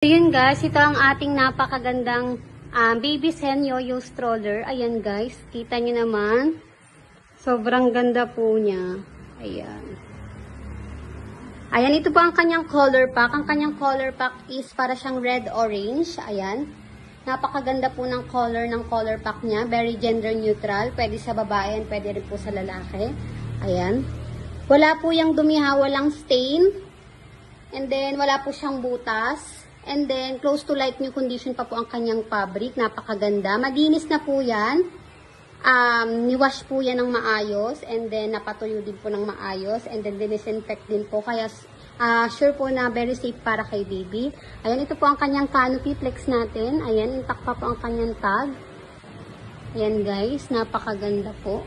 Ayan guys, ito ang ating napakagandang baby Sen Yoyo stroller. Ayan guys, kita nyo naman. Sobrang ganda po niya. Ayan. Ayan, ito po ang kanyang color pack. Ang kanyang color pack is para siyang red-orange. Ayan. Napakaganda po ng color pack niya. Very gender neutral. Pwede sa babae and pwede rin po sa lalaki. Ayan. Wala po yung dumiha, walang stain. And then, wala po siyang butas. And then, close to light new condition pa po ang kanyang fabric. Napakaganda. Malinis na po yan. Niwash po yan ng maayos. And then, napatuyo din po ng maayos. And then, dinisinfect din po. Kaya, sure po na very safe para kay baby. Ayan, ito po ang kanyang canopy flex natin. Ayan, intact pa po ang kanyang tag. Ayan guys, napakaganda po.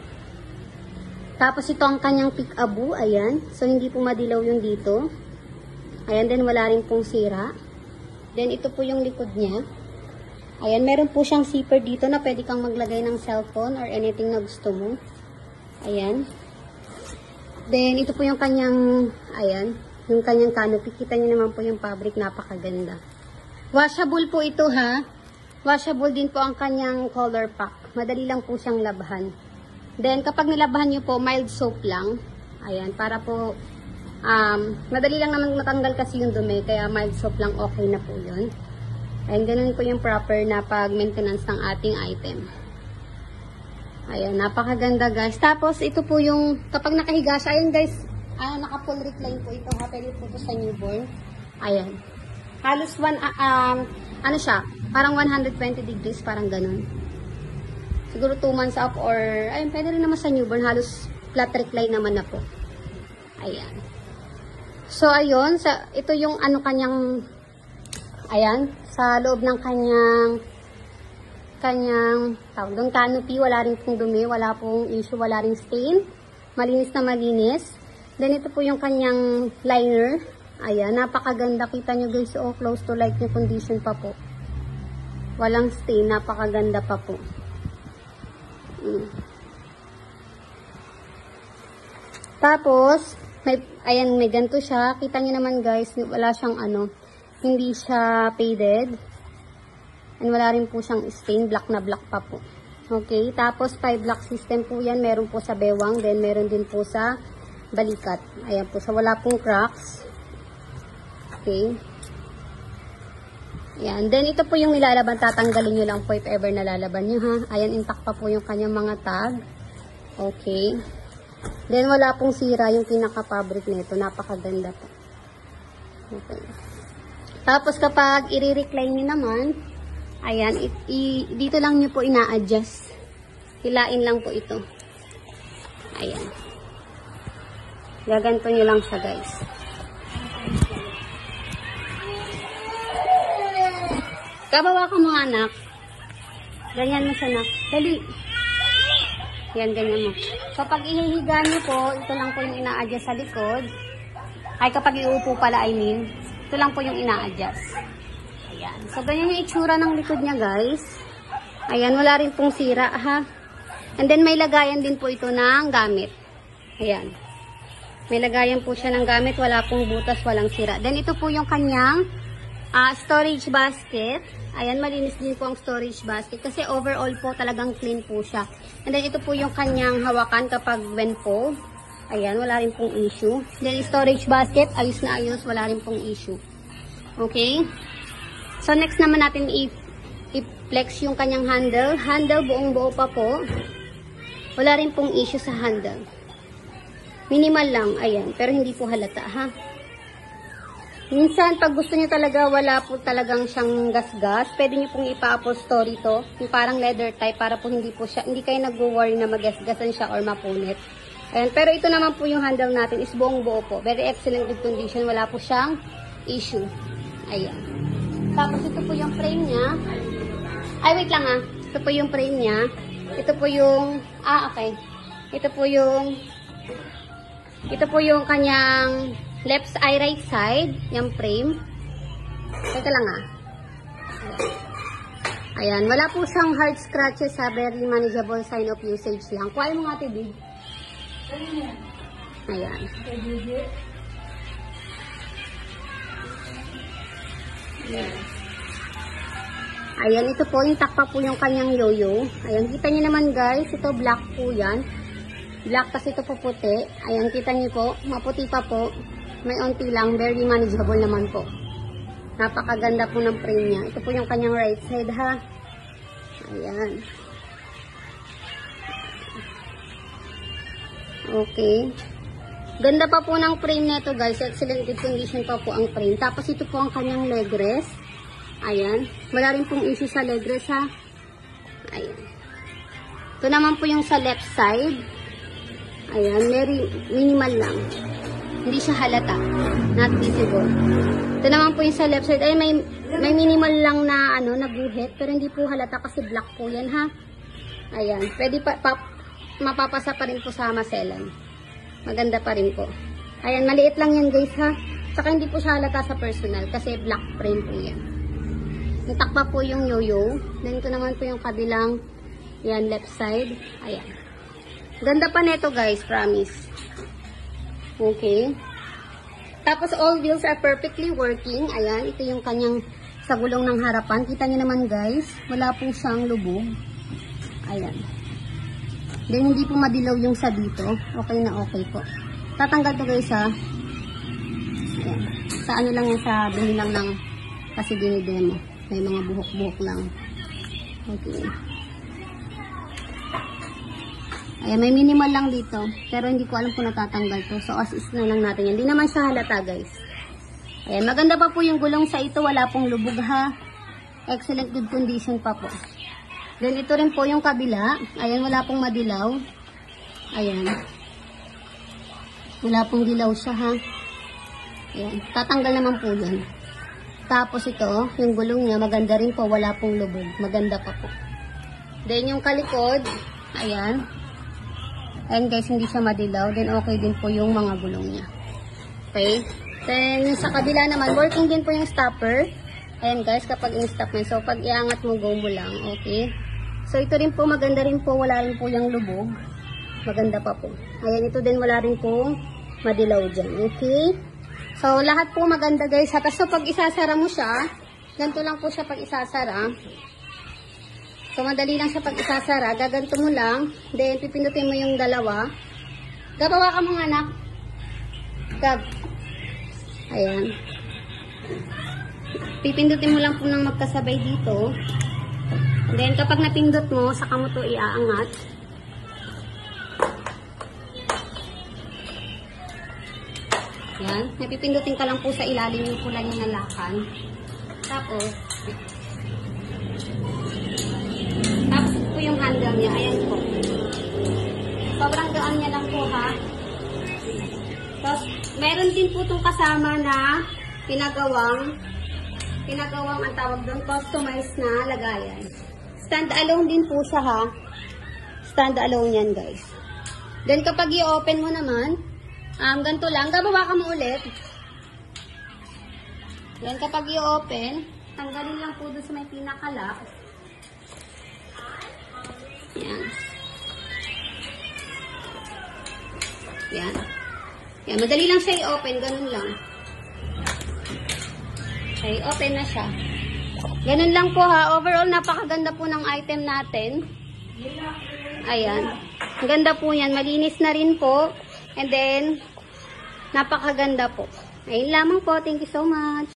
Tapos, ito ang kanyang peek-aboo. Ayan. So, hindi po madilaw yung dito. Ayan, then wala rin pong sira. Then, ito po yung likod niya. Ayan, meron po siyang zipper dito na pwede kang maglagay ng cellphone or anything na gusto mo. Ayan. Then, ito po yung kanyang, ayan, yung kanyang canopy. Kita niyo naman po yung fabric, napakaganda. Washable po ito ha. Washable din po ang kanyang color pack. Madali lang po siyang labhan. Then, kapag nilabhan niyo po, mild soap lang. Ayan, para po, madali lang naman matanggal kasi yung dumi, kaya mild soap lang okay na po yun. Ayan, ganun po yung proper na pag-maintenance ng ating item. Ayan, napakaganda guys. Tapos, ito po yung, kapag nakahiga siya, ayan guys, naka-full recline po ito ha, pwede po ito sa newborn. Ayan. Halos ano siya, parang 120 degrees, parang ganun. Siguro 2 months up or, ayun, pwede rin naman sa newborn, halos flat recline naman na po. Ayan. So, ayun, ito yung kanyang, ayan, sa loob ng kanyang tawag doon, canopy, wala rin pong dumi, wala pong issue, wala rin stain. Malinis na malinis. Then, ito po yung kanyang liner. Ayan, napakaganda. Kita nyo guys, oh, close to light yung condition pa po. Walang stain, napakaganda pa po. Tapos, ayan, may ganito siya. Kita niyo naman guys, wala siyang hindi siya faded. And wala rin po siyang stain, black na black pa po. Okay, tapos 5 lock system po yan. Meron po sa bewang, then meron din po sa balikat. Ayan po, sa wala pong cracks. Okay. Ayan, then ito po yung nilalaban. Tatanggalin nyo lang po if ever nalalaban nyo ha. Ayan, intact pa po yung kanyang mga tag. Okay. Then, wala pong sira yung pinaka-fabric nito. Napakaganda po. Okay. Tapos, kapag i-recline nyo naman, ayan, dito lang nyo po ina-adjust. Hilain lang po ito. Ayan. Gaganto nyo lang siya, guys. Kabawa ka mo, anak. Ganyan mo siya, anak. Dali. Yan, ganyan mo. Kapag ihihiga nyo po, ito lang po yung ina-adjust sa likod. Ay, kapag iupo pala, ito lang po yung ina-adjust. Ayan. So, ganyan yung itsura ng likod niya, guys. Ayan, wala rin pong sira, ha. And then, may lagayan din po ito ng gamit. Ayan. May lagayan po siya ng gamit. Wala pong butas, walang sira. Then, ito po yung kanyang storage basket. Ayan, malinis din po ang storage basket kasi overall po talagang clean po siya. And then, ito po yung kanyang hawakan kapag when po. Ayan, wala rin pong issue. Then, storage basket, ayos na ayos, wala rin pong issue. Okay? So, next naman natin i-flex yung kanyang handle. Handle, buong buo pa po. Wala rin pong issue sa handle. Minimal lang, ayan. Pero hindi po halata, ha? Minsan, pag gusto niyo talaga, wala po talagang siyang gas-gas, pwede niyo pong ipa-upholstery to, yung parang leather type, para po hindi kayo nag-worry na mag-gas-gasan siya or mapunit. Ayan, pero ito naman po yung handle natin is buong buo po. Very excellent good condition, wala po siyang issue. Ayan. Tapos ito po yung frame niya. Ay, wait lang ha. Ito po yung frame niya. Ito po yung, okay. Ito po yung kanyang left eye, right side, yung frame. Ito lang Ayan, wala po siyang hard scratches ha, very manageable sign of usage lang. Kuhain mo nga tibig. Ayan. Ayan, ito po, yung takpa po yung kanyang yoyo. Ayan, kita niyo naman guys, ito black po yan. Black kasi ito po puti. Ayan, kita niyo po, maputi pa po. May onti lang, very manageable naman po. Napakaganda po ng frame niya. Ito po yung kanyang right side ha. Ayan. Okay. Ganda pa po ng frame nito guys. Excellent good condition pa po ang frame. Tapos ito po ang kanyang leg rest. Ayan. Wala rin pong issue sa leg rest ha. Ayan. Ito naman po yung sa left side. Ayan. Very minimal lang. Hindi siya halata. Not visible. Ito naman po yung sa left side. Ay, may minimal lang na na guhit. Pero hindi po halata kasi black po yan ha. Ayan. Pwede mapapasa pa rin po sa maselan. Maganda pa rin po. Ayan, maliit lang yan guys ha. Saka hindi po siya halata sa personal kasi black frame po yan. Natakpa po yung yoyo. Then ito naman po yung kabilang yan, left side. Ayan. Ganda pa neto guys, promise. Okay. Tapos all wheels are perfectly working. Ayan, ito yung kanyang sa gulong ng harapan. Kita nyo naman guys, wala po siyang lubog. Ayan. Then hindi po madilaw yung sa dito. Okay na okay po. Tatanggal to guys ha. Ayan. Sa ano lang yan, sa binilang ng kasi dinidemo. May mga buhok-buhok lang. Okay. Ayan, may minimal lang dito. Pero hindi ko alam kung natatanggal to. So, as is na lang natin yan. Hindi naman siya halata, guys. Ayan, maganda pa po yung gulong sa ito. Wala pong lubog, ha. Excellent good condition pa po. Then, ito rin po yung kabila. Ayan, wala pong madilaw. Ayan. Wala pong dilaw siya, ha. Ayan, tatanggal naman po yan. Tapos ito, yung gulong niya, maganda rin po. Wala pong lubog. Maganda pa po. Then, yung kalikod, ayan. Ayan guys, hindi siya madilaw. Then okay din po yung mga gulong niya. Okay. Then sa kabila naman, working din po yung stopper. Ayan guys, kapag in-stop mo. So pag iangat mo, go mo lang. Okay. So ito rin po, maganda rin po. Wala rin po yung lubog. Maganda pa po. Ayan, ito din wala rin po madilaw dyan. Okay. So lahat po maganda guys. Tapos so pag isasara mo siya, ganito lang po siya pag isasara. So, madali lang siya pag isasara. Gaganto mo lang. Then, pipindutin mo yung dalawa. Gabawa ka mga anak. Gab. Ayan. Pipindutin mo lang po ng magkasabay dito. Then, kapag napindot mo, saka mo ito iaangat. Ayan. Napipindutin ka lang po sa ilalim yung pula niya na lakan. Tapos po yung handle niya. Ayan po. Sobrang gaan niya lang po ha. Tapos, meron din po itong kasama na pinagawang ang tawag doon, customized na lagayan. Stand alone din po siya ha. Stand alone yan guys. Then kapag i-open mo naman, ganito lang, gabawa ka mo ulit. Then kapag i-open, tanggalin lang po doon sa may pinakalock. Yan. Yan. Yan. Madali lang siya i-open. Ganun lang. Okay, open na siya. Ganun lang po ha. Overall, napakaganda po ng item natin. Ayan. Ang ganda po yan. Malinis na rin po. And then, napakaganda po. Ayun lamang po. Thank you so much.